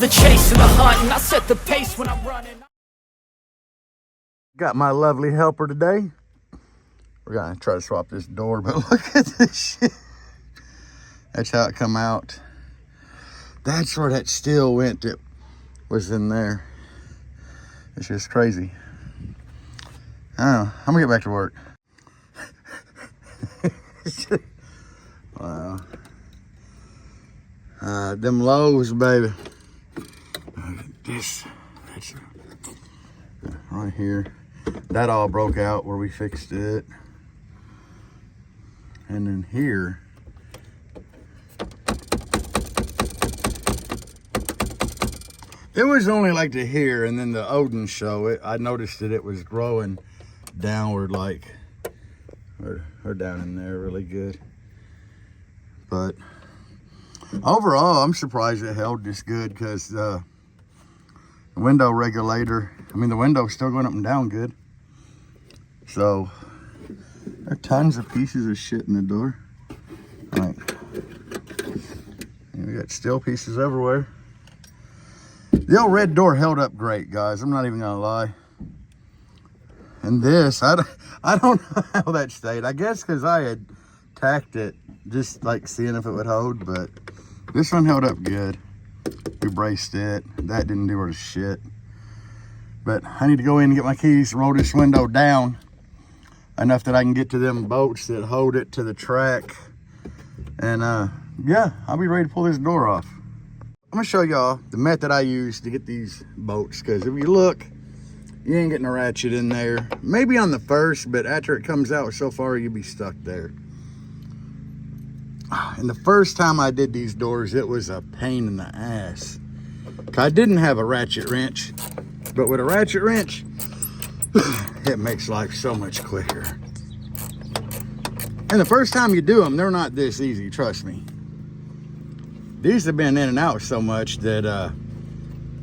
the chase and the hunt, and I set the pace when I'm running. Got my lovely helper today. We're gonna try to swap this door, but look at this shit. That's how it come out. That's where that steel went that was in there. It's just crazy. I don't know. I'm gonna get back to work. Wow. Them lows, baby. That's right here. That all broke out where we fixed it. And then here, it was only like to here, and then the Odin show, I noticed that it was growing downward, like, or down in there really good. But overall, I'm surprised it held this good, because the window regulator, I mean, the window's still going up and down good. So there are tons of pieces of shit in the door. Like, we got steel pieces everywhere. The old red door held up great, guys. I'm not even gonna lie. And this, I don't know how that stayed. I guess because I had tacked it, just like seeing if it would hold, but this one held up good. We braced it. That didn't do worth shit. But I need to go in and get my keys, roll this window down enough that I can get to them bolts that hold it to the track. And yeah, I'll be ready to pull this door off. I'm gonna show y'all the method I use to get these bolts, because if you look, you ain't getting a ratchet in there. Maybe on the first, but after it comes out so far, you'll be stuck there. And the first time I did these doors, it was a pain in the ass. I didn't have a ratchet wrench, but with a ratchet wrench, it makes life so much quicker. And the first time you do them, they're not this easy, trust me. These have been in and out so much that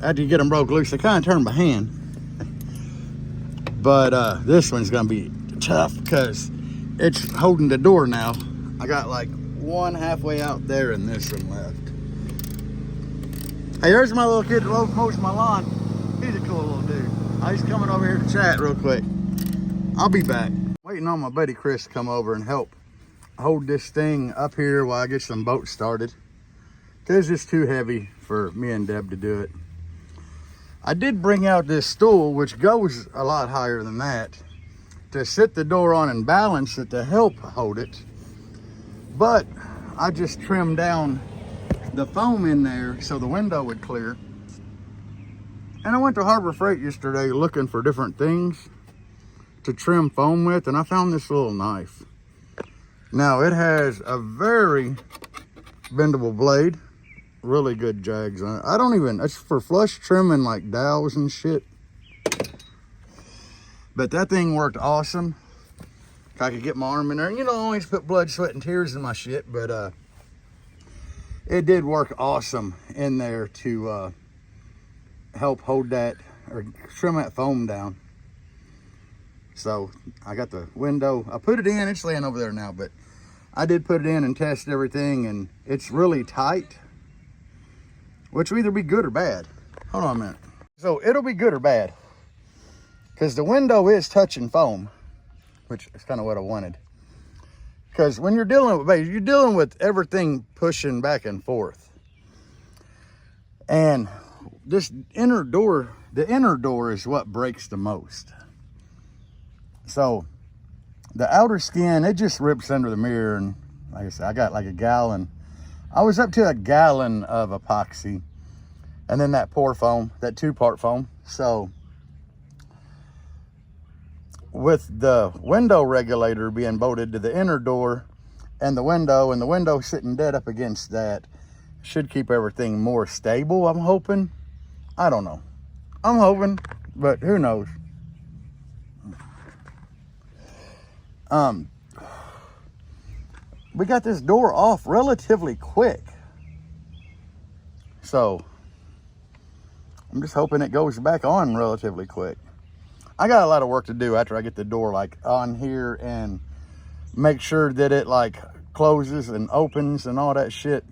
after you get them broke loose, they kind of turn by hand. But this one's gonna be tough because it's holding the door now. I got like one halfway out there and this one left. Hey, there's my little kid that mows my lawn. He's a cool little dude. He's coming over here to chat real quick. I'll be back. Waiting on my buddy Chris to come over and help hold this thing up here while I get some boats started. Because it's too heavy for me and Deb to do it. I did bring out this stool, which goes a lot higher than that, to sit the door on and balance it to help hold it. But I just trimmed down the foam in there so the window would clear. And I went to Harbor Freight yesterday looking for different things to trim foam with, and I found this little knife. Now, it has a very bendable blade. Really good jags on it. I don't even, it's for flush trimming like dowels and shit. But that thing worked awesome. I could get my arm in there. You know, I always put blood, sweat, and tears in my shit, but it did work awesome in there to help hold that, or trim that foam down. So I got the window, I put it in, it's laying over there now, but I did put it in and test everything, and it's really tight, which will either be good or bad. Hold on a minute. So it'll be good or bad, because the window is touching foam, which is kind of what I wanted. Because when you're dealing with base, you're dealing with everything pushing back and forth. And this inner door, the inner door is what breaks the most. So the outer skin, it just rips under the mirror. And like I said, I got like a gallon. I was up to a gallon of epoxy. And then that pour foam, that 2-part foam. So with the window regulator being bolted to the inner door and the window sitting dead up against that, should keep everything more stable, I'm hoping. I don't know. I'm hoping, but who knows? We got this door off relatively quick. So I'm just hoping it goes back on relatively quick. I got a lot of work to do after I get the door like on here and make sure that it like closes and opens and all that shit.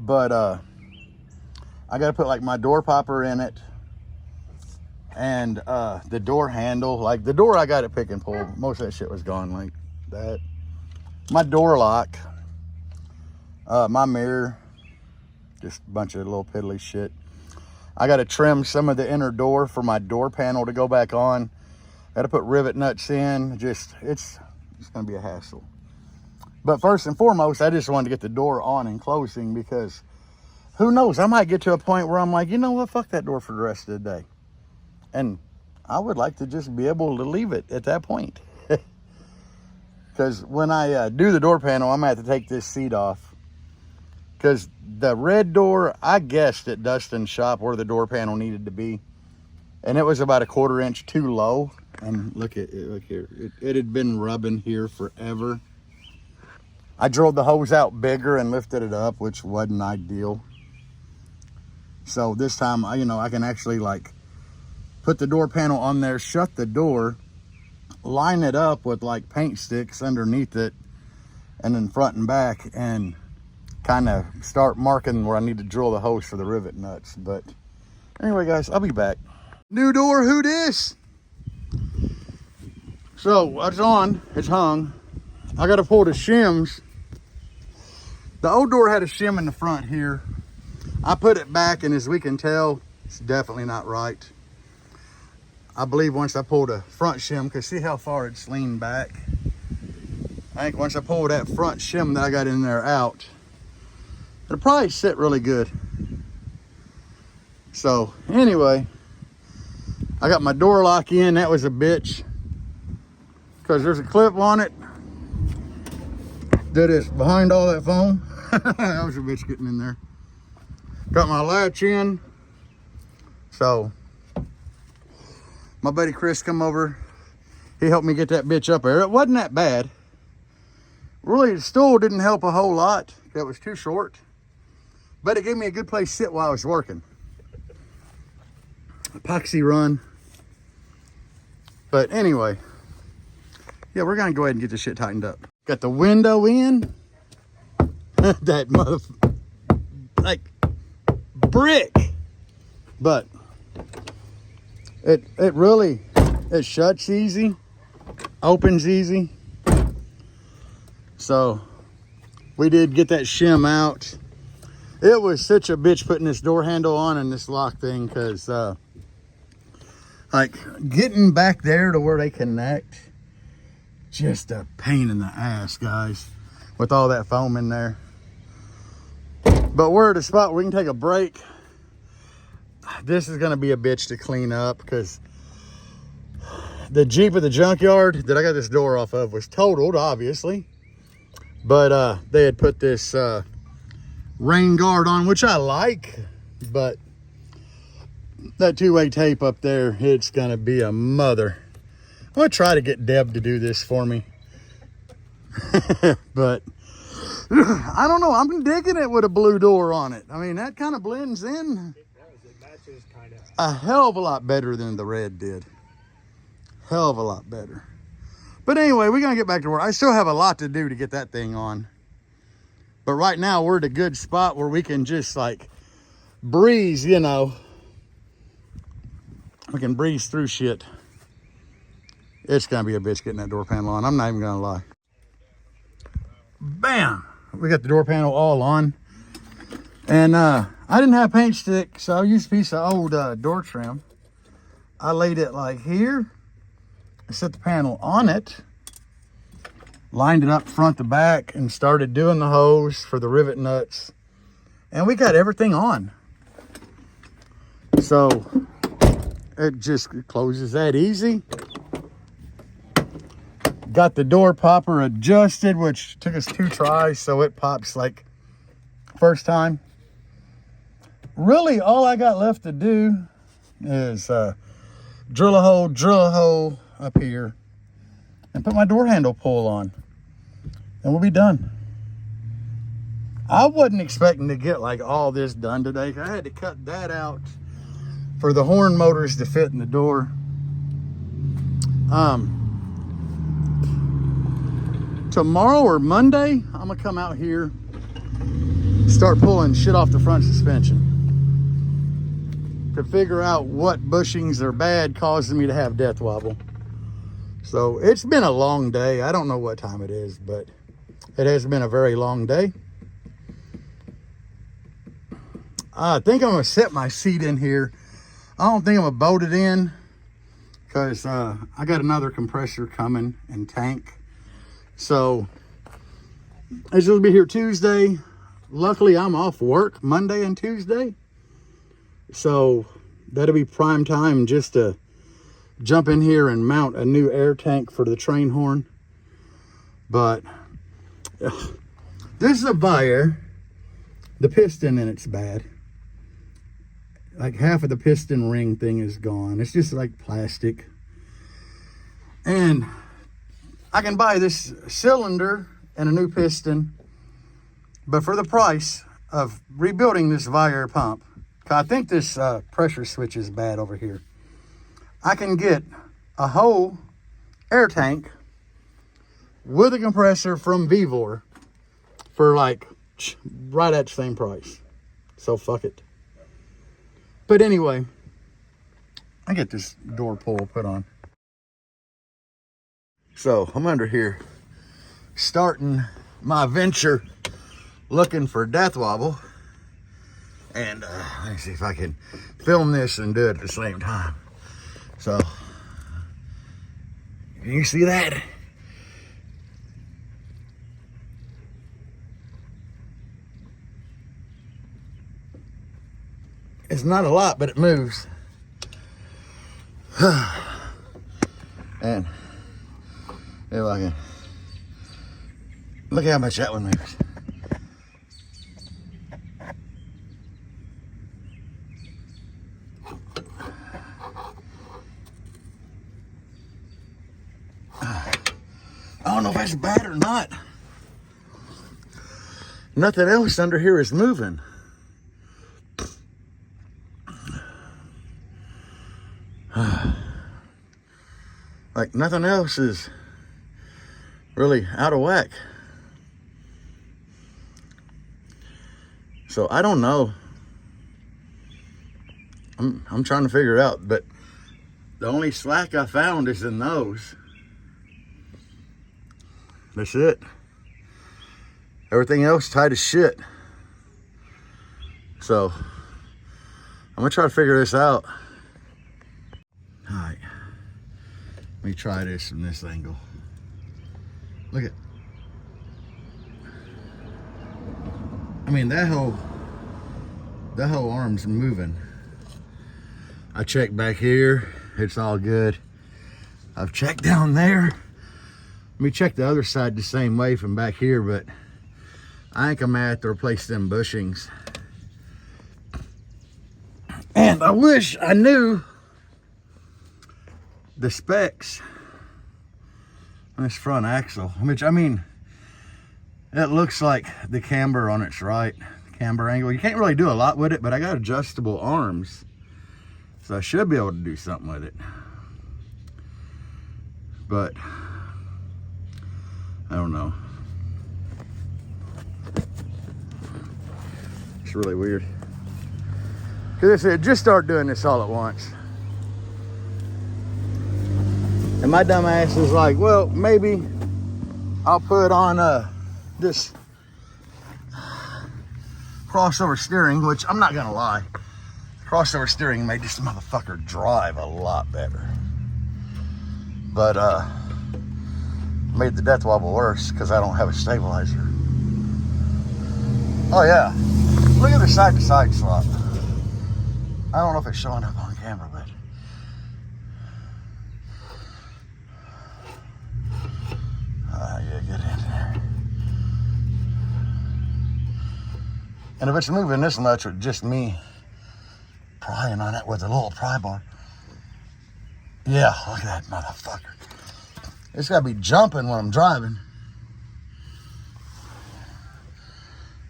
But I got to put like my door popper in it. And the door handle, like the door I got at Pick and Pull, most of that shit was gone like that. My door lock, my mirror, just a bunch of little piddly shit. I got to trim some of the inner door for my door panel to go back on. Got to put rivet nuts in. Just, it's going to be a hassle. But first and foremost, I just wanted to get the door on and closing, because who knows, I might get to a point where I'm like, you know what, fuck that door for the rest of the day. And I would like to just be able to leave it at that point. Because when I do the door panel, I'm going to have to take this seat off. Because the red door, I guessed at Dustin's shop where the door panel needed to be. And it was about a 1/4 inch too low. And look at it, look here. It had been rubbing here forever. I drilled the hose out bigger and lifted it up, which wasn't ideal. So this time, you know, I can actually like put the door panel on there, shut the door, line it up with like paint sticks underneath it, and then front and back, and kind of start marking where I need to drill the hose for the rivet nuts. But anyway, guys, I'll be back. New door, who dis? So it's on, it's hung. I got to pull the shims. The old door had a shim in the front here. I put it back, and as we can tell, it's definitely not right. I believe once I pull the front shim, because see how far it's leaned back? I think once I pull that front shim that I got in there out, it'll probably sit really good. So anyway, I got my door lock in. That was a bitch, because there's a clip on it that is behind all that foam. That was a bitch getting in there. Got my latch in. So my buddy Chris come over. He helped me get that bitch up there. It wasn't that bad. Really, the stool didn't help a whole lot. It was too short. But it gave me a good place to sit while I was working. Epoxy run. But anyway, yeah, we're gonna go ahead and get this shit tightened up. Got the window in. That mother, like brick. But it really, it shuts easy, opens easy. So we did get that shim out. It was such a bitch putting this door handle on and this lock thing, because like getting back there to where they connect, just a pain in the ass, guys, with all that foam in there. But we're at a spot where we can take a break. This is gonna be a bitch to clean up, because the Jeep at the junkyard that I got this door off of was totaled, obviously. But they had put this rain guard on, which I like, but that two-way tape up there, it's gonna be a mother. I'm gonna try to get Deb to do this for me. But I don't know, I'm digging it with a blue door on it. I mean, that kind of blends in. It matches kind of A hell of a lot better than the red did. Hell of a lot better. But anyway, we're gonna get back to work. I still have a lot to do to get that thing on. But right now we're at a good spot where we can just like breeze, you know. We can breeze through shit. It's gonna be a bitch getting that door panel on. I'm not even gonna lie. Bam! We got the door panel all on. And I didn't have paint stick, so I used a piece of old door trim. I laid it like here. I set the panel on it, lined it up front to back, and started doing the hose for the rivet nuts. And we got everything on. So it just closes that easy. Got the door popper adjusted, which took us 2 tries, so it pops like first time. Really, all I got left to do is drill a hole up here, and put my door handle pull on, and we'll be done. I wasn't expecting to get like all this done today. I had to cut that out for the horn motors to fit in the door. Tomorrow or Monday, I'm gonna come out here, start pulling shit off the front suspension. to figure out what bushings are bad causing me to have death wobble. So it's been a long day. I don't know what time it is, but it has been a very long day. I think I'm gonna set my seat in here. I don't think I'm gonna bolt it in because I got another compressor coming and tank. So it's supposed to be here Tuesday. Luckily, I'm off work Monday and Tuesday. So that'll be prime time just to jump in here and mount a new air tank for the train horn. But this is a Vire. The piston in it's bad. Like half of the piston ring thing is gone. It's just like plastic. And I can buy this cylinder and a new piston, but for the price of rebuilding this Vire pump, I think this pressure switch is bad over here, I can get a whole air tank with a compressor from Vivor for like right at the same price. So fuck it. But anyway, I get this door pull put on. So I'm under here starting my venture looking for death wobble. And let me see if I can film this and do it at the same time. So, can you see that? It's not a lot, but it moves. And if I can, look how much that one moves. I don't know if that's bad or not. Nothing else under here is moving. Like nothing else is really out of whack. So I don't know. I'm trying to figure it out, but the only slack I found is in those. That's it. Everything else tight as shit. So I'm gonna try to figure this out. All right, let me try this from this angle. Look at, I mean, that whole arm's moving. I checked back here, it's all good. I've checked down there. Let me check the other side the same way from back here, but I think I'm gonna have to replace them bushings. And I wish I knew the specs on this front axle, which, I mean, it looks like the camber on its right, camber angle. You can't really do a lot with it, but I got adjustable arms, so I should be able to do something with it. But I don't know. It's really weird. Because I said, just start doing this all at once. And my dumb ass is like, well, maybe I'll put on this crossover steering, which I'm not gonna lie, crossover steering made this motherfucker drive a lot better. But made the death wobble worse because I don't have a stabilizer. Oh yeah, look at the side to side swap. I don't know if it's showing up on camera, but yeah, get in there. And if it's moving this much with just me prying on it with a little pry bar, yeah, look at that motherfucker. It's gotta be jumping when I'm driving.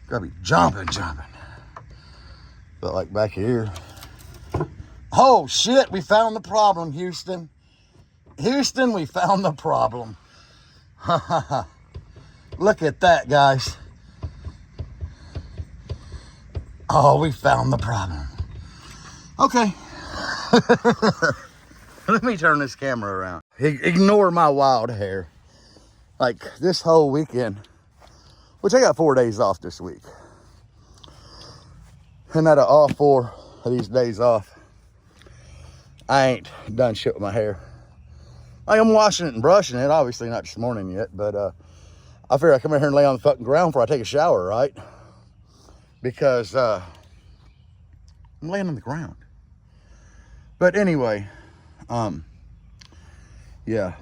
Gotta be jumping. But like back here. Oh shit, we found the problem, Houston. Houston, we found the problem. Look at that, guys. Oh, we found the problem. Okay. Let me turn this camera around. Ignore my wild hair. Like this whole weekend, which I got 4 days off this week. And out of all 4 of these days off, I ain't done shit with my hair. Like I'm washing it and brushing it, obviously not this morning yet, but I figure I come in here and lay on the fucking ground before I take a shower, right? Because I'm laying on the ground. But anyway, yeah.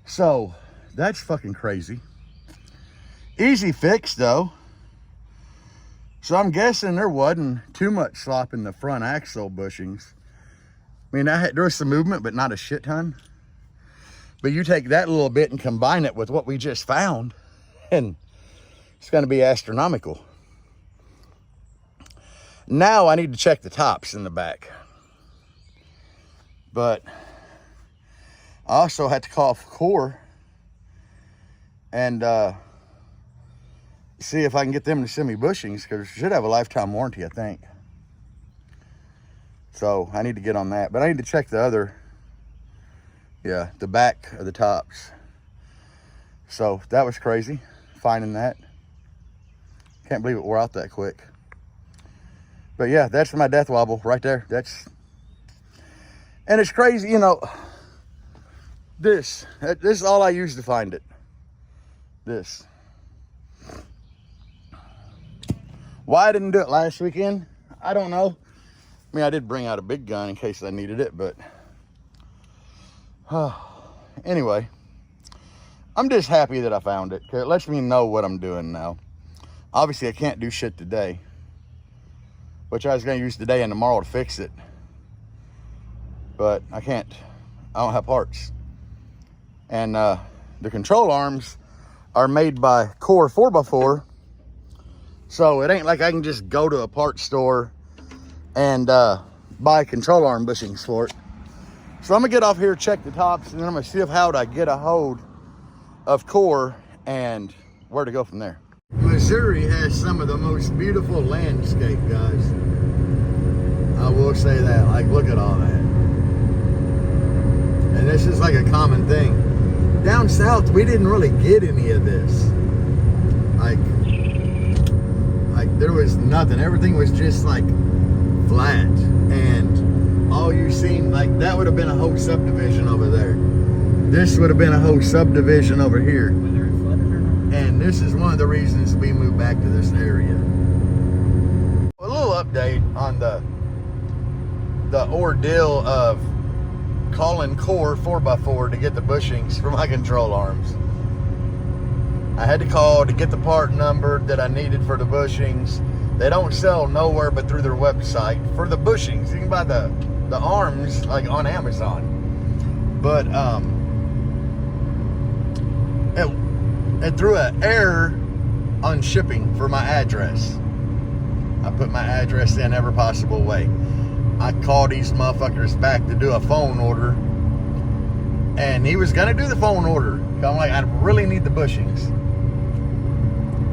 So that's fucking crazy. Easy fix though. So I'm guessing there wasn't too much slop in the front axle bushings. I mean, there was some movement, but not a shit ton. But you take that little bit and combine it with what we just found, and it's going to be astronomical. Now I need to check the tops in the back. But I also had to call Core and see if I can get them to send me bushings, because it should have a lifetime warranty, I think. So I need to get on that. But I need to check the other, yeah, the back of the tops. So that was crazy, finding that. Can't believe it wore out that quick. But yeah, that's my death wobble right there. And it's crazy, you know, this is all I used to find it. This. Why I didn't do it last weekend, I don't know. I mean, I did bring out a big gun in case I needed it, but anyway, I'm just happy that I found it, because it lets me know what I'm doing now. Obviously, I can't do shit today, which I was going to use today and tomorrow to fix it, but I can't. I don't have parts. And the control arms are made by Core 4x4, so it ain't like I can just go to a parts store and buy control arm bushings for it. So I'm gonna get off here, check the tops, and then I'm gonna see how to get a hold of Core and where to go from there. Missouri has some of the most beautiful landscape, guys. I will say that. Like, look at all that. And this is like a common thing. Down south, we didn't really get any of this. Like there was nothing. Everything was just like flat, and all you seen, like that would have been a whole subdivision over there. This would have been a whole subdivision over here. And this is one of the reasons we moved back to this area. A little update on the ordeal of calling Core 4x4 to get the bushings for my control arms. I had to call to get the part number that I needed for the bushings. They don't sell nowhere but through their website for the bushings. You can buy the arms like on Amazon. But it threw an error on shipping for my address. I put my address in every possible way. I called these motherfuckers back to do a phone order, and he was gonna do the phone order. I'm like, I really need the bushings.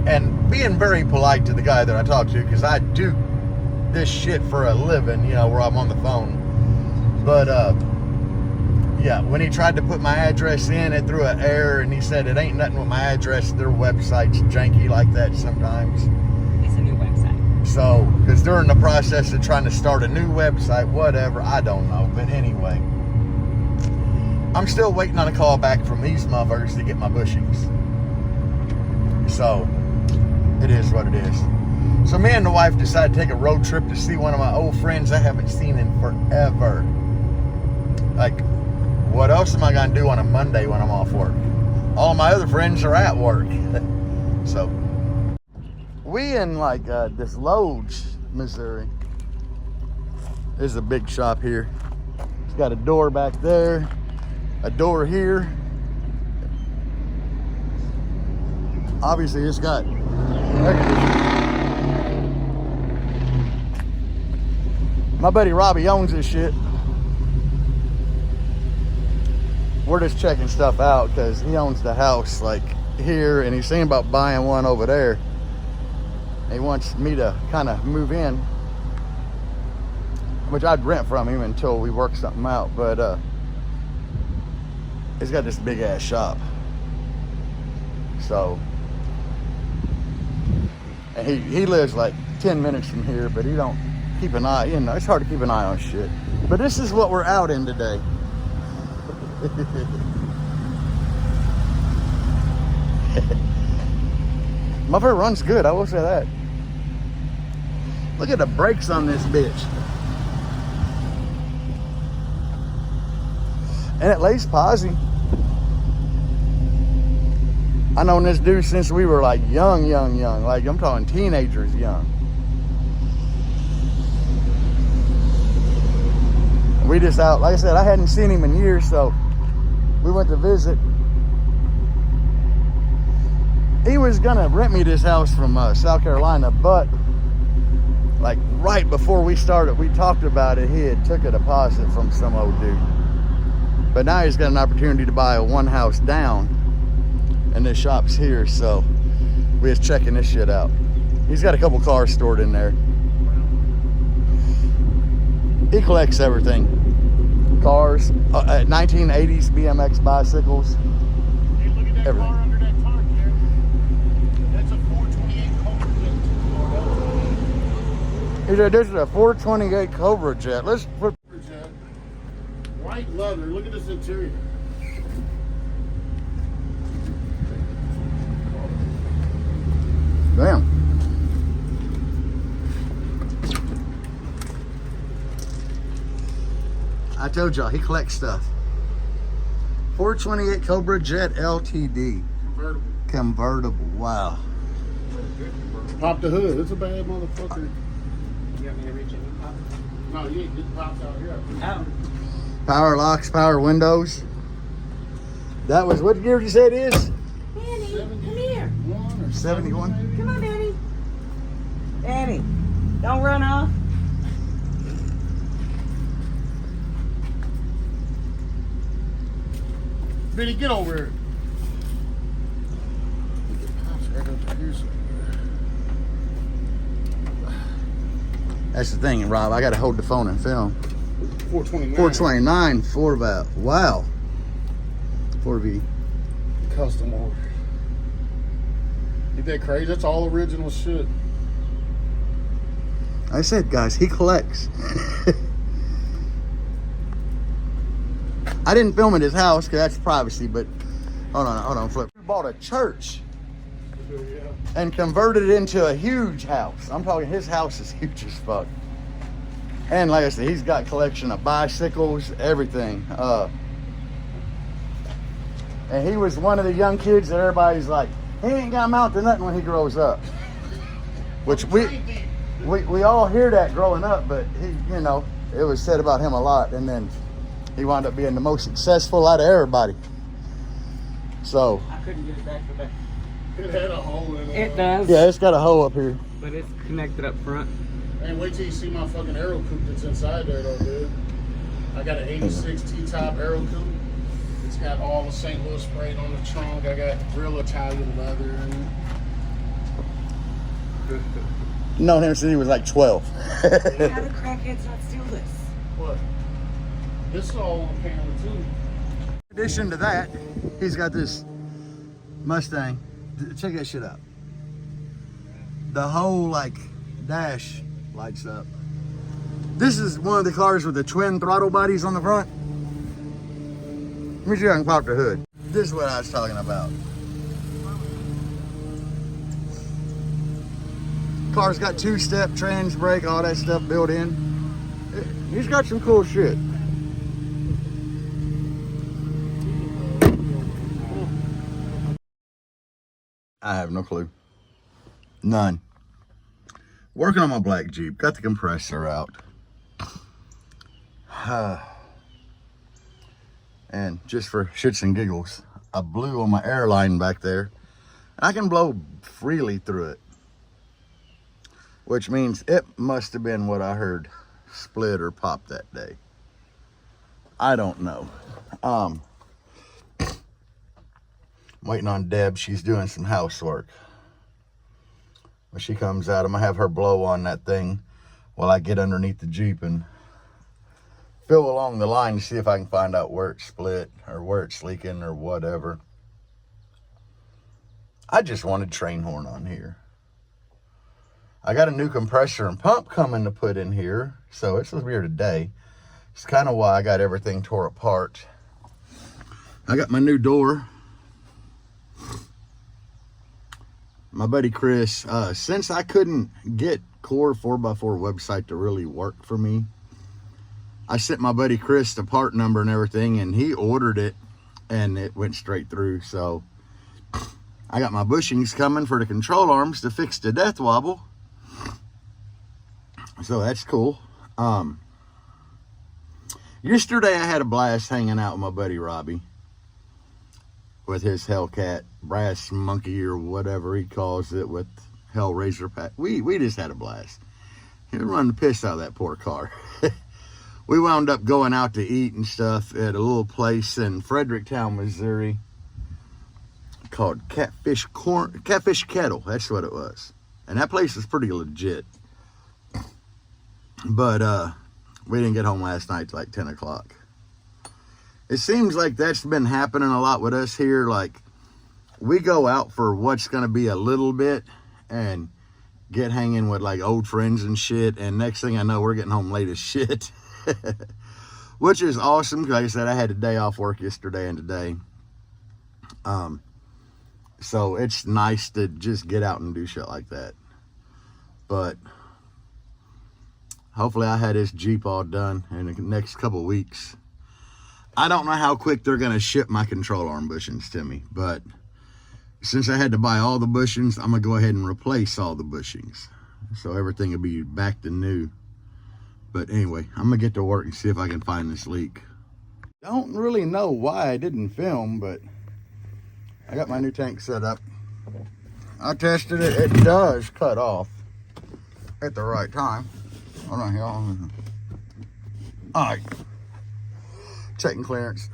And being very polite to the guy that I talked to, because I do this shit for a living, you know, where I'm on the phone. But yeah, when he tried to put my address in, it threw an error, and he said it ain't nothing with my address. Their website's janky like that sometimes. It's a new website. So, because they're in the process of trying to start a new website, whatever, I don't know. But anyway, I'm still waiting on a call back from these motherfuckers to get my bushings. So, it is what it is. So me and the wife decided to take a road trip to see one of my old friends I haven't seen in forever. Like, what else am I going to do on a Monday when I'm off work? All my other friends are at work. So, we in like Desloge, Missouri. There's a big shop here. It's got a door back there, a door here. Obviously, it's got my buddy Robbie owns this shit. We're just checking stuff out because he owns the house like here, and he's thinking about buying one over there. He wants me to kind of move in. which I'd rent from him until we work something out. But he's got this big ass shop. So, and he lives like 10 minutes from here, but he don't keep an eye, you know, it's hard to keep an eye on shit. But this is what we're out in today. Motherfucker runs good, I will say that. Look at the brakes on this bitch. And it lays posi. I known this dude since we were like young. Like I'm talking teenagers young. We just out, like I said, I hadn't seen him in years, so we went to visit. He was gonna rent me this house from South Carolina, but like right before we started, we talked about it, he had took a deposit from some old dude. But now he's got an opportunity to buy a one house down, and this shop's here, so we're just checking this shit out. He's got a couple cars stored in there. He collects everything. Cars, 1980s BMX bicycles. Hey, look at that Everything. car under that tarp there. That's a 428 Cobra Jet. This is a 428 Cobra Jet. Let's put. Jet. White leather. Look at this interior. Damn. I told y'all, he collects stuff. 428 Cobra Jet LTD. Convertible. Wow. Pop the hood. It's a bad motherfucker. You want me to reach in and pop? No, you ain't getting pops out here. Oh. Power locks, power windows. That was, what year did you say it is? Danny, come here. 71. Come on, Danny. Danny, don't run off. Benny, get over here. That's the thing, Rob. I got to hold the phone and film. 429. 429 4 valve. Wow. 4V. Custom order. Ain't that crazy? That's all original shit. I said, guys, he collects. I didn't film at his house because that's privacy, but hold on, flip. We bought a church and converted it into a huge house. I'm talking, his house is huge as fuck. And like I said, he's got a collection of bicycles, everything. And he was one of the young kids that everybody's like, he ain't got to amount to nothing when he grows up. Which we all hear that growing up, but he, you know, it was said about him a lot. And then he wound up being the most successful out of everybody. So. I couldn't get it back to back. It had a hole in it. It does. Yeah, it's got a hole up here. But it's connected up front. And wait till you see my fucking aero coupe that's inside there though, dude. I got an 86 T-top aero coupe. It's got all the St. Louis sprayed on the trunk. I got real Italian leather in it. Known him since he was like 12. How do crackheads not steal this? What? This is all on camera too. In addition to that, he's got this Mustang. Check that shit out. The whole like dash lights up. This is one of the cars with the twin throttle bodies on the front. Let me see if I can pop the hood. This is what I was talking about. Car's got two-step trans brake, all that stuff built in. He's got some cool shit. I have no clue. None. Working on my black Jeep. Got the compressor out. And just for shits and giggles, I blew on my airline back there. I can blow freely through it. Which means it must have been what I heard split or pop that day. I don't know. Waiting on Deb. She's doing some housework. When she comes out, I'm gonna have her blow on that thing while I get underneath the Jeep and feel along the line to see if I can find out where it's split or where it's leaking or whatever. I just wanted train horn on here. I got a new compressor and pump coming to put in here, so it's supposed to be here today. It's kind of why I got everything tore apart. I got my new door. My buddy Chris, since I couldn't get Core 4x4 website to really work for me, I sent my buddy Chris the part number and everything, and he ordered it, and it went straight through. So I got my bushings coming for the control arms to fix the death wobble. So that's cool. Yesterday I had a blast hanging out with my buddy Robbie with his Hellcat brass monkey or whatever he calls it with Hellraiser pack. We just had a blast. He was running the piss out of that poor car. We wound up going out to eat and stuff at a little place in Fredericktown, Missouri called Catfish Kettle. That's what it was. And that place is pretty legit. But we didn't get home last night till like 10 o'clock. It seems like that's been happening a lot with us here. Like, we go out for what's going to be a little bit and get hanging with like old friends and shit. And next thing I know, we're getting home late as shit. Which is awesome, because like I said, I had a day off work yesterday and today. So it's nice to just get out and do shit like that. But hopefully I had this Jeep all done in the next couple of weeks. I don't know how quick they're going to ship my control arm bushings to me, but since I had to buy all the bushings, I'm going to go ahead and replace all the bushings. So everything will be back to new. But anyway, I'm going to get to work and see if I can find this leak. Don't really know why I didn't film, but I got my new tank set up. I tested it. It does cut off at the right time. Hold on here. All right. Checking clearance.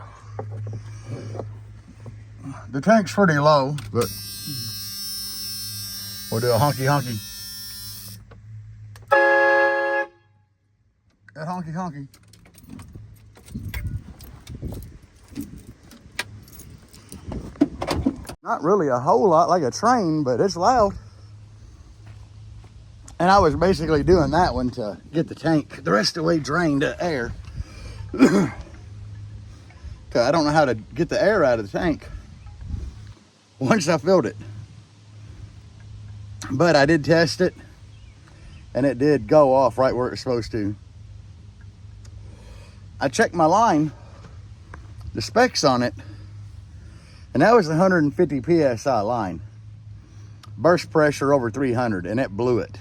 The tank's pretty low, but we'll do a honky. That honky. Not really a whole lot like a train, but it's loud. And I was basically doing that one to get the tank the rest of the way drained to air. Cause I don't know how to get the air out of the tank once I filled it. But I did test it, and it did go off right where it's supposed to. I checked my line, the specs on it, and that was 150 PSI line. Burst pressure over 300, and it blew it.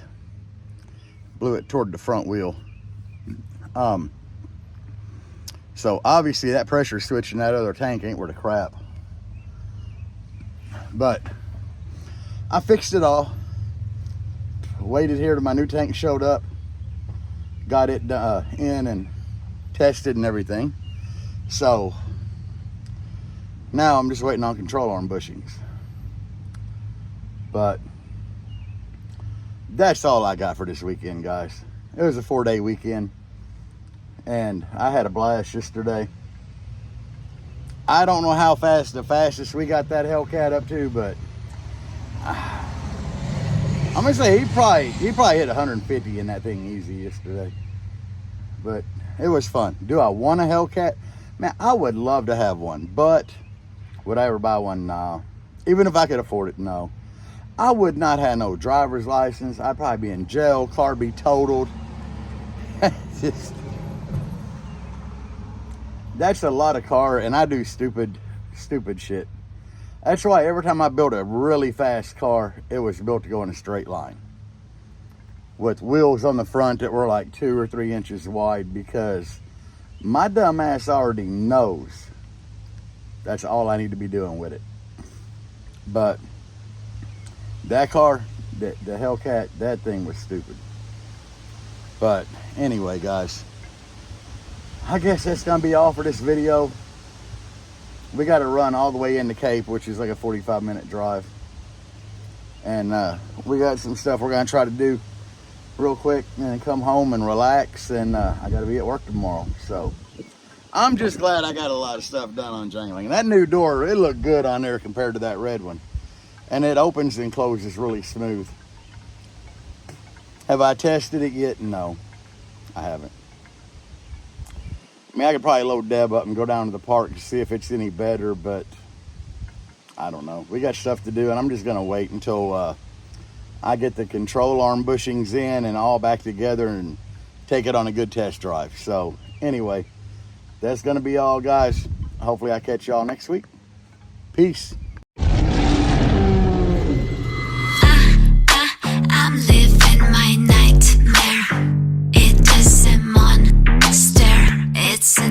Blew it toward the front wheel. So obviously that pressure switch in that other tank ain't worth a crap. But I fixed it all. Waited here till my new tank showed up. Got it in and tested and everything. So now I'm just waiting on control arm bushings. But that's all I got for this weekend, guys. It was a 4-day weekend, and I had a blast yesterday. I don't know how fast the fastest we got that Hellcat up to, but I'm gonna say he probably hit 150 in that thing easy yesterday. But it was fun. Do I want a Hellcat? Man, I would love to have one, but would I ever buy one? No. Even if I could afford it, no. I would not have no driver's license. I'd probably be in jail. Car be totaled. That's a lot of car, and I do stupid shit. That's why every time I built a really fast car, it was built to go in a straight line, with wheels on the front that were like 2 or 3 inches wide, because my dumb ass already knows that's all I need to be doing with it. But that car, the Hellcat, that thing was stupid. But anyway, guys, I guess that's gonna be all for this video. We got to run all the way into Cape, which is like a 45-minute drive, and we got some stuff we're gonna try to do real quick and then come home and relax. And I got to be at work tomorrow. So I'm just glad I got a lot of stuff done on jangling. And that new door, it looked good on there compared to that red one. And it opens and closes really smooth. Have I tested it yet? No, I haven't. I mean, I could probably load Deb up and go down to the park to see if it's any better, but I don't know. We got stuff to do, and I'm just going to wait until I get the control arm bushings in and all back together and take it on a good test drive. So anyway, that's going to be all, guys. Hopefully I catch y'all next week. Peace.